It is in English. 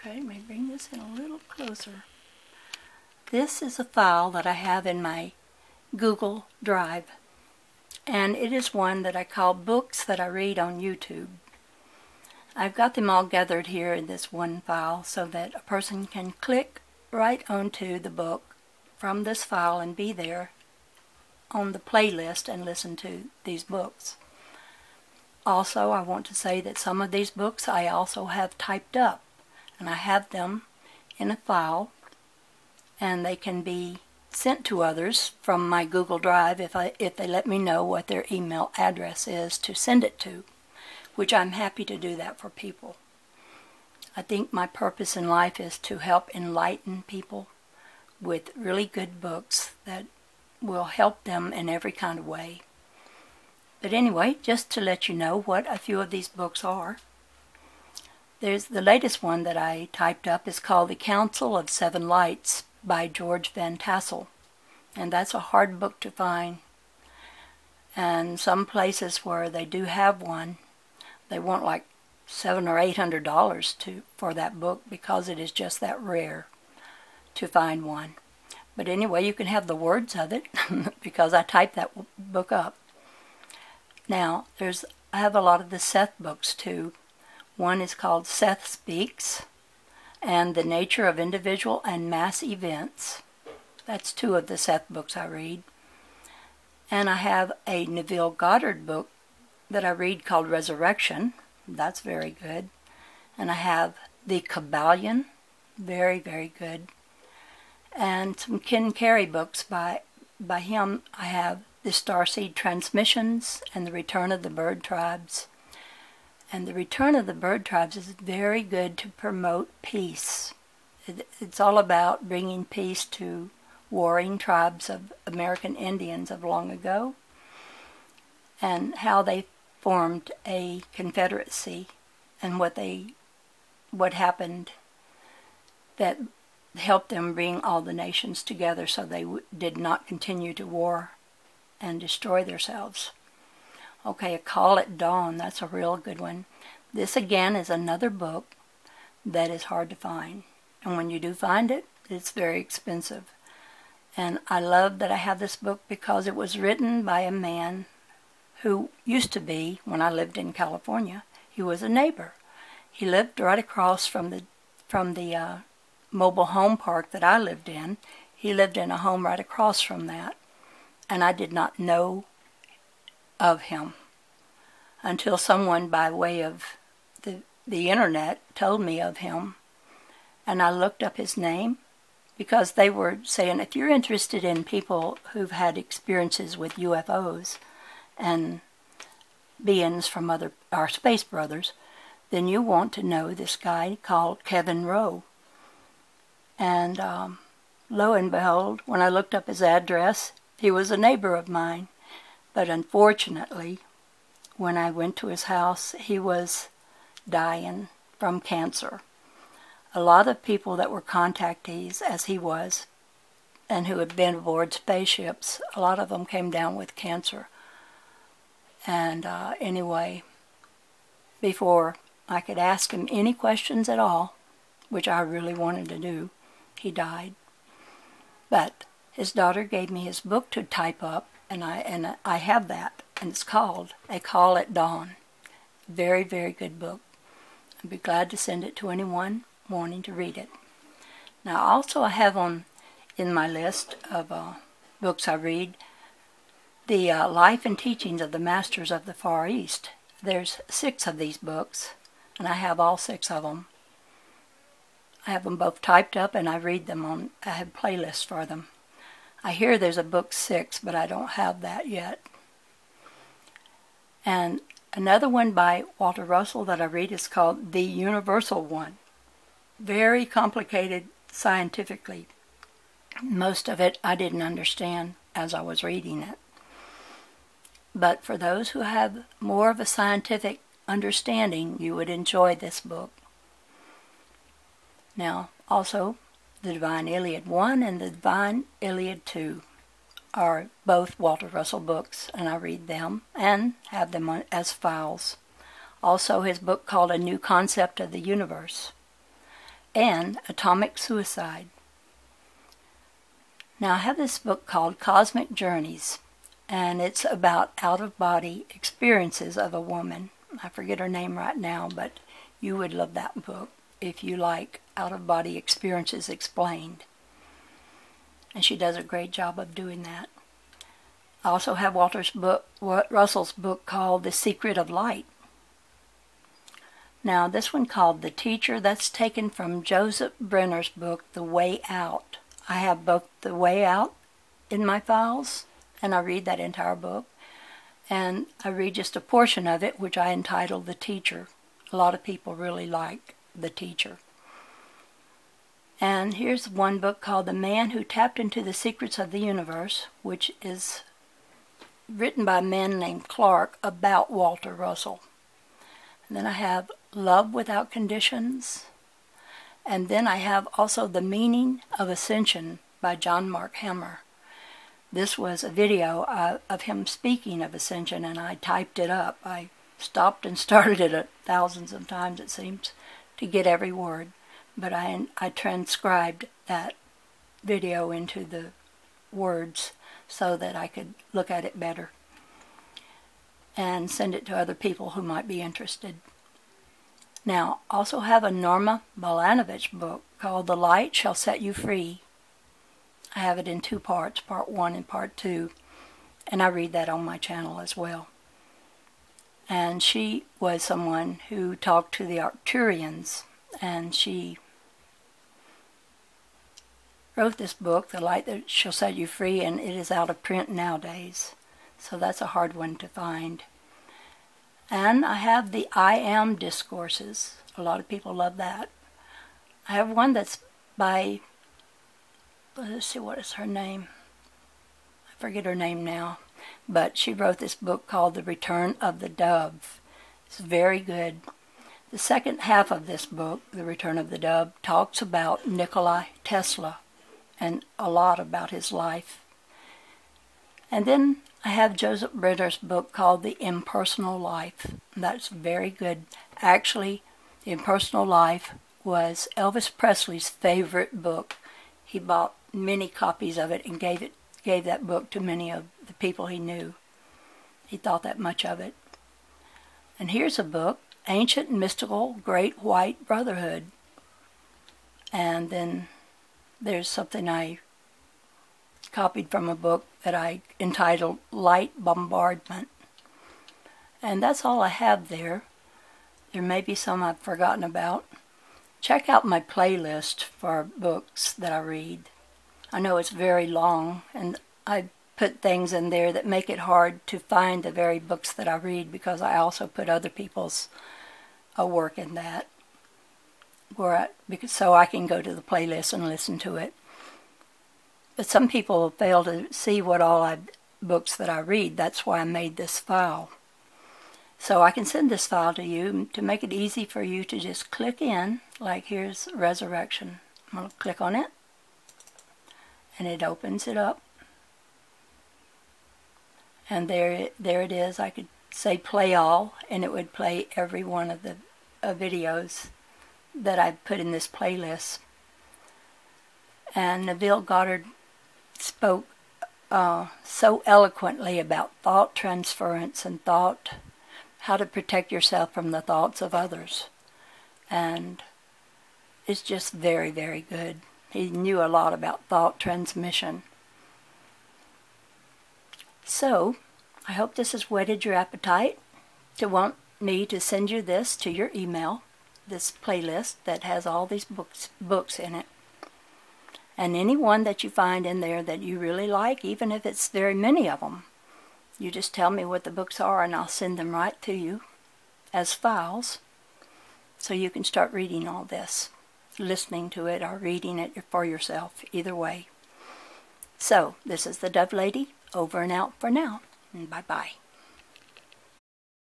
Okay, let me bring this in a little closer. This is a file that I have in my Google Drive, and it is one that I call Books That I Read on YouTube. I've got them all gathered here in this one file so that a person can click right onto the book from this file and be there on the playlist and listen to these books. Also, I want to say that some of these books I also have typed up, and I have them in a file, and they can be sent to others from my Google Drive if they let me know what their email address is to send it to, which I'm happy to do that for people. I think my purpose in life is to help enlighten people with really good books that will help them in every kind of way. But anyway, just to let you know what a few of these books are. There's the latest one that I typed up is called The Council of Seven Lights by George Van Tassel. And that's a hard book to find. And some places where they do have one, they want like $700 or $800 for that book because it is just that rare to find one. But anyway, you can have the words of it because I typed that book up. Now, I have a lot of the Seth books too. One is called Seth Speaks and The Nature of Individual and Mass Events. That's two of the Seth books I read. And I have a Neville Goddard book that I read called Resurrection. That's very good. And I have The Kabbalion, very, very good. And some Ken Carey books by him. I have The Starseed Transmissions and The Return of the Bird Tribes. And The Return of the Bird Tribes is very good to promote peace. It's all about bringing peace to warring tribes of American Indians of long ago and how they formed a confederacy and what happened that helped them bring all the nations together so they did not continue to war and destroy themselves. Okay, A Call at Dawn, that's a real good one. This again is another book that is hard to find. And when you do find it, it's very expensive. And I love that I have this book because it was written by a man who used to be, when I lived in California, he was a neighbor. He lived right across from the mobile home park that I lived in. He lived in a home right across from that. And I did not know of him until someone by way of the internet told me of him. And I looked up his name because they were saying, if you're interested in people who've had experiences with UFOs and beings from our space brothers, then you want to know this guy called Kevin Rowe. And lo and behold, when I looked up his address, he was a neighbor of mine. But unfortunately, when I went to his house, he was dying from cancer. A lot of people that were contactees, as he was, and who had been aboard spaceships, a lot of them came down with cancer. And anyway, before I could ask him any questions at all, which I really wanted to do, he died. But his daughter gave me his book to type up, and I have that, and it's called A Call at Dawn. Very, very good book. I'd be glad to send it to anyone wanting to read it. Now, also I have in my list of books I read, the Life and Teachings of the Masters of the Far East. There's 6 of these books, and I have all 6 of them. I have them both typed up, and I read them I have playlists for them. I hear there's a book 6, but I don't have that yet. And another one by Walter Russell that I read is called The Universal One. Very complicated scientifically. Most of it I didn't understand as I was reading it. But for those who have more of a scientific understanding, you would enjoy this book. Now, also, the Divine Iliad 1 and the Divine Iliad 2 are both Walter Russell books, and I read them and have them as files. Also, his book called A New Concept of the Universe. and Atomic Suicide. Now I have this book called Cosmic Journeys, and it's about out-of-body experiences of a woman. I forget her name right now, but you would love that book if you like out-of-body experiences explained. And she does a great job of doing that. I also have Russell's book called The Secret of Light. Now this one called The Teacher, that's taken from Joseph Brenner's book, The Way Out. I have both The Way Out in my files, and I read that entire book. And I read just a portion of it, which I entitled The Teacher. A lot of people really like The Teacher. And here's one book called The Man Who Tapped Into the Secrets of the Universe, which is written by a man named Clark about Walter Russell. And then I have Love Without Conditions. And then I have also The Meaning of Ascension by John Mark Hammer. This was a video of him speaking of ascension, and I typed it up. I stopped and started it thousands of times, it seems, to get every word. But I transcribed that video into the words so that I could look at it better and send it to other people who might be interested. Now, also have a Norma Balanovich book called The Light Shall Set You Free. I have it in 2 parts, part 1 and part 2, and I read that on my channel as well. And she was someone who talked to the Arcturians, and she wrote this book, The Light That Shall Set You Free, and it is out of print nowadays, so that's a hard one to find. And I have the I Am Discourses. A lot of people love that. I have one that's by, let's see, what is her name? I forget her name now. But she wrote this book called The Return of the Dove. It's very good. The second half of this book, The Return of the Dove, talks about Nikola Tesla and a lot about his life. And then I have Joseph Brenner's book called The Impersonal Life. That's very good. Actually, The Impersonal Life was Elvis Presley's favorite book. He bought many copies of it and gave that book to many of the people he knew. He thought that much of it. And here's a book, Ancient and Mystical Great White Brotherhood. And then there's something I copied from a book that I entitled Light Bombardment. And that's all I have there. There may be some I've forgotten about. Check out my playlist for books that I read. I know it's very long, and I put things in there that make it hard to find the very books that I read, because I also put other people's work in that, so I can go to the playlist and listen to it. But some people fail to see what all books that I read. That's why I made this file. So I can send this file to you to make it easy for you to just click in, like here's Resurrection. I'm going to click on it, and it opens it up. And there it is. I could say play all, and it would play every one of the videos that I've put in this playlist. And Neville Goddard spoke so eloquently about thought transference and how to protect yourself from the thoughts of others. And it's just very, very good. He knew a lot about thought transmission. So, I hope this has whetted your appetite to want me to send you this to your email, this playlist that has all these books in it. And any one that you find in there that you really like, even if it's very many of them, you just tell me what the books are and I'll send them right to you as files, so you can start reading all this, listening to it or reading it for yourself, either way. So, this is the Dove Lady, over and out for now, and bye-bye.